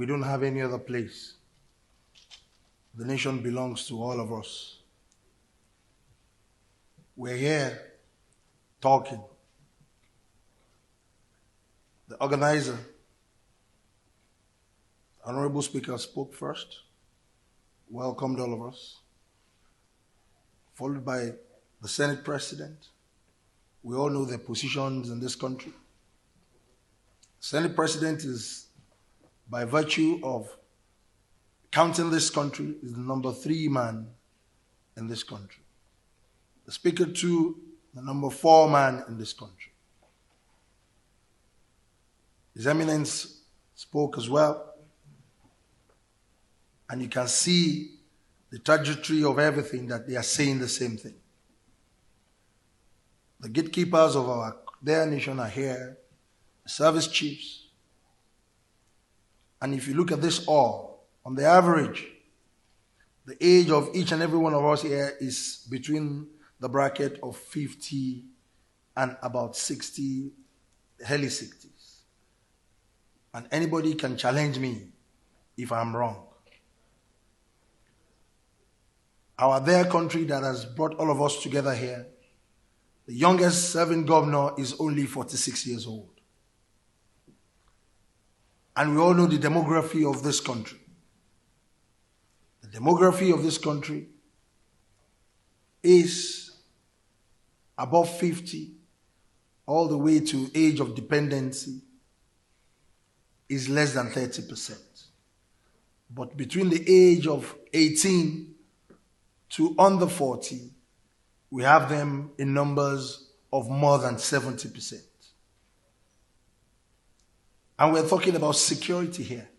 We don't have any other place. The nation belongs to all of us. We're here talking. The organizer, Honorable Speaker, spoke first, welcomed all of us, followed by the Senate President. We all know their positions in this country. The Senate President is, by virtue of counting this country, is the number 3 man in this country. The Speaker, too, the number 4 man in this country. His Eminence spoke as well. And you can see the trajectory of everything that they are saying the same thing. The gatekeepers of their nation are here, the service chiefs. And if you look at this all, on the average, the age of each and every one of us here is between the bracket of 50 and about 60, early 60s. And anybody can challenge me if I'm wrong. Our dear country that has brought all of us together here, the youngest serving governor is only 46 years old. And we all know the demography of this country. The demography of this country is above 50, all the way to age of dependency is less than 30%. But between the age of 18 to under 40, we have them in numbers of more than 70%. And we're talking about security here.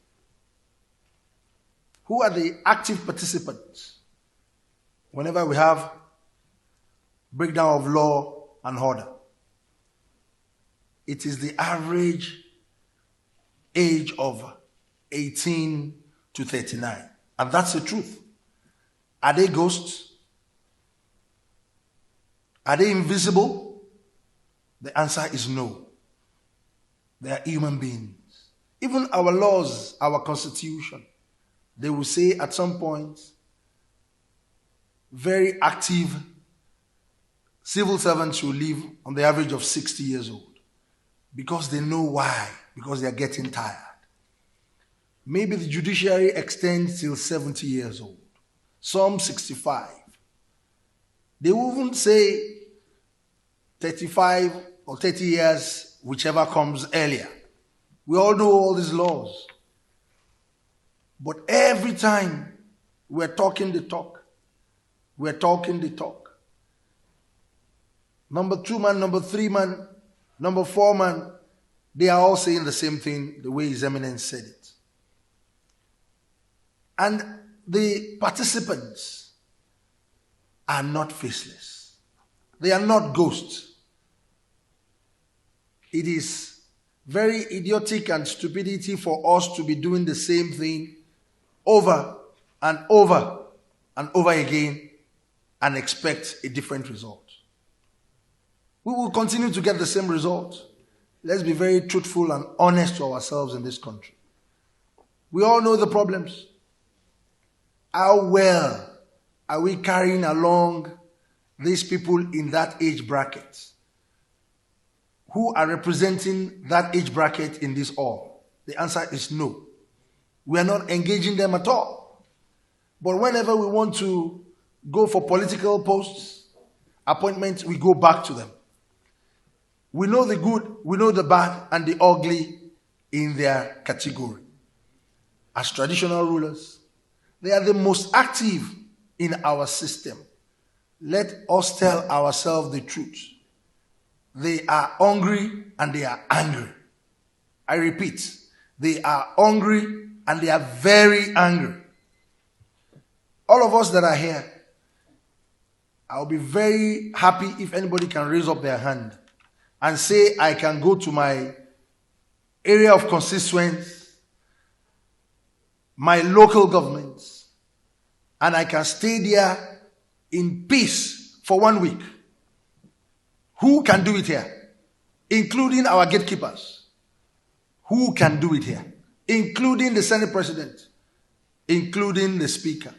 Who are the active participants whenever we have breakdown of law and order? It is the average age of 18 to 39. And that's the truth. Are they ghosts? Are they invisible? The answer is no. They are human beings. Even our laws, our constitution, they will say at some point, very active civil servants will live on the average of 60 years old. Because they know why. Because they are getting tired. Maybe the judiciary extends till 70 years old. Some 65. They will even say 35 or 30 years, whichever comes earlier. We all know all these laws. But every time we're talking the talk, we're talking the talk. Number 2 man, number 3 man, number 4 man, they are all saying the same thing the way His Eminence said it. And the participants are not faceless. They are not ghosts. It is very idiotic and stupidity for us to be doing the same thing over and over and over again and expect a different result. We will continue to get the same result. Let's be very truthful and honest to ourselves in this country. We all know the problems. How well are we carrying along these people in that age bracket who are representing that age bracket in this hall? The answer is no. We are not engaging them at all. But whenever we want to go for political posts, appointments, we go back to them. We know the good, we know the bad, and the ugly in their category. As traditional rulers, they are the most active in our system. Let us tell ourselves the truth. They are hungry and they are angry. I repeat, they are hungry and they are very angry. All of us that are here, I'll be very happy if anybody can raise up their hand and say, I can go to my area of constituents, my local governments, and I can stay there in peace for 1 week. Who can do it here? Including our gatekeepers. Who can do it here? including the Senate President, including the Speaker.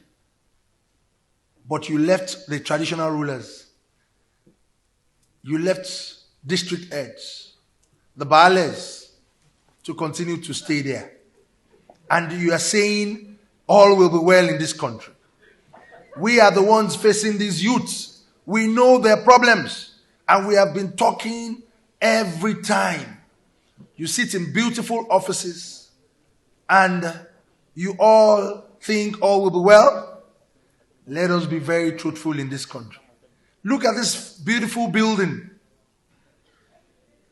But you left the traditional rulers. You left district heads, the Baales, to continue to stay there. And you are saying all will be well in this country. We are the ones facing these youths. We know their problems. And we have been talking every time. You sit in beautiful offices and you all think all will be well. Let us be very truthful in this country. Look at this beautiful building.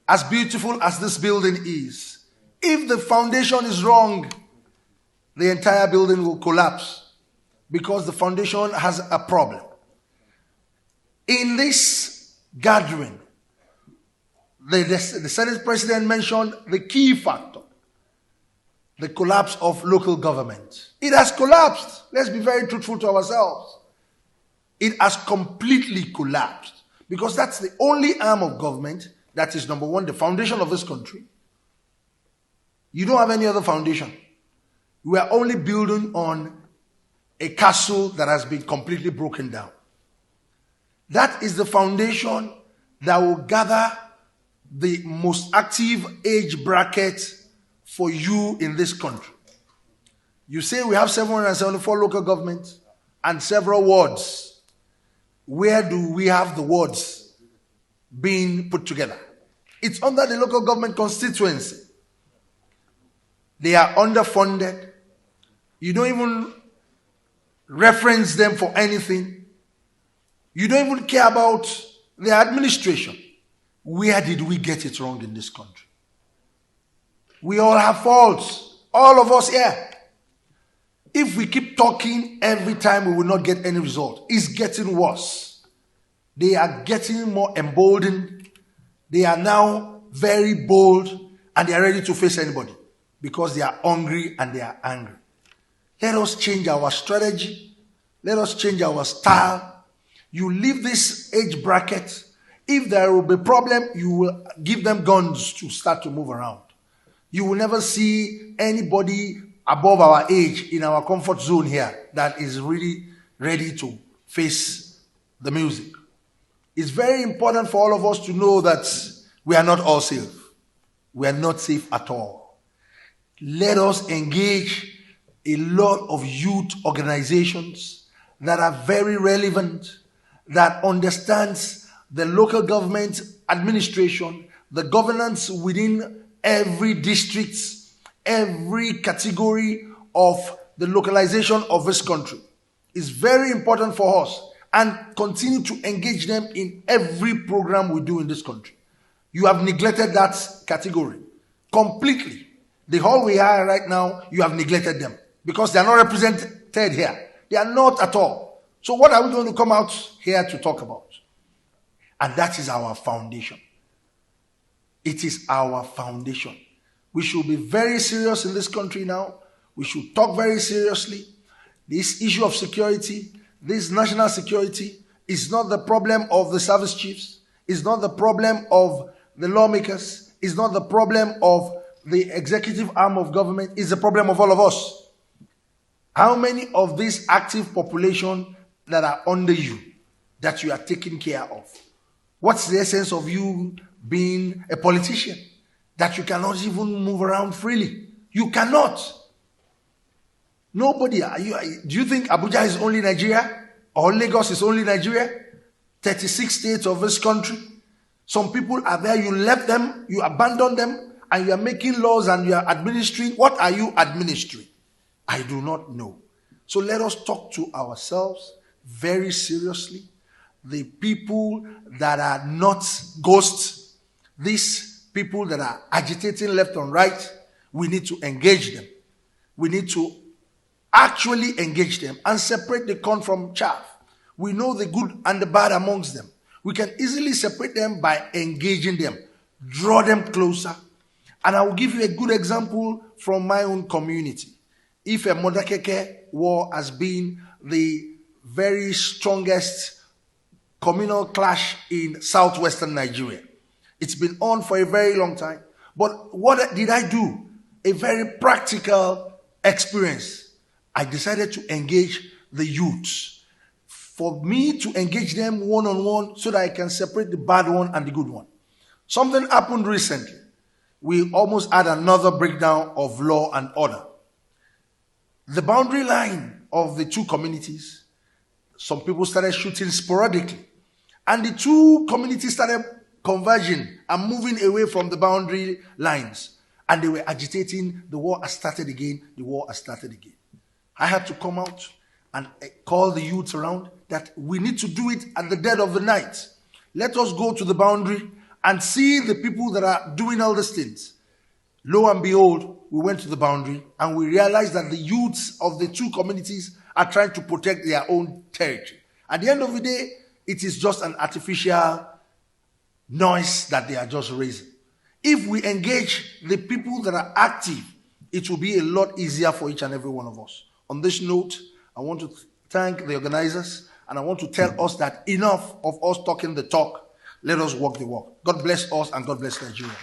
As beautiful as this building is, if the foundation is wrong, the entire building will collapse because the foundation has a problem. In this gathering, the Senate President mentioned the key factor, the collapse of local government. It has collapsed. Let's be very truthful to ourselves. It has completely collapsed because that's the only arm of government that is, number one, the foundation of this country. You don't have any other foundation. We are only building on a castle that has been completely broken down. That is the foundation that will gather the most active age bracket for you in this country. You say we have 774 local governments and several wards. Where do we have the wards being put together? It's under the local government constituency. They are underfunded. You don't even reference them for anything. You don't even care about their administration. Where did we get it wrong in this country? We all have faults. All of us here. If we keep talking every time, we will not get any result. It's getting worse. They are getting more emboldened. They are now very bold and they are ready to face anybody because they are hungry and they are angry. Let us change our strategy. Let us change our style. You leave this age bracket. If there will be a problem, you will give them guns to start to move around. You will never see anybody above our age in our comfort zone here that is really ready to face the music. It's very important for all of us to know that we are not all safe. We are not safe at all. Let us engage a lot of youth organizations that are very relevant, that understands the local government administration, the governance within every district, every category of the localization of this country. Is very important for us, and continue to engage them in every program we do in this country. You have neglected that category completely. The whole we are right now, you have neglected them because they are not represented here. They are not at all. So what are we going to come out here to talk about? And that is our foundation. It is our foundation. We should be very serious in this country now. We should talk very seriously. This issue of security, this national security, is not the problem of the service chiefs. It's not the problem of the lawmakers. It's not the problem of the executive arm of government. It's the problem of all of us. How many of this active population that are under you that you are taking care of? What's the essence of you being a politician? That you cannot even move around freely. You cannot. Nobody. Do you think Abuja is only Nigeria? Or Lagos is only Nigeria? 36 states of this country. Some people are there, you left them, you abandoned them, and you are making laws and you are administering. What are you administering? I do not know. So let us talk to ourselves very seriously. The people that are not ghosts, these people that are agitating left and right, we need to engage them. We need to actually engage them and separate the corn from chaff. We know the good and the bad amongst them. We can easily separate them by engaging them, draw them closer. And I will give you a good example from my own community. If a Modakeke war has been the very strongest communal clash in southwestern Nigeria. It's been on for a very long time. But what did I do? a very practical experience. I decided to engage the youths. For me to engage them one-on-one so that I can separate the bad one and the good one. Something happened recently. We almost had another breakdown of law and order. The boundary line of the two communities, some people started shooting sporadically. And the two communities started converging and moving away from the boundary lines. And they were agitating. The war has started again. The war has started again. I had to come out and call the youth around that we need to do it at the dead of the night. Let us go to the boundary and see the people that are doing all these things. Lo and behold, we went to the boundary and we realized that the youths of the two communities are trying to protect their own territory. At the end of the day, it is just an artificial noise that they are just raising. If we engage the people that are active, it will be a lot easier for each and every one of us. On this note, I want to thank the organizers and I want to tell us that enough of us talking the talk. Let us walk the walk. God bless us and God bless Nigeria.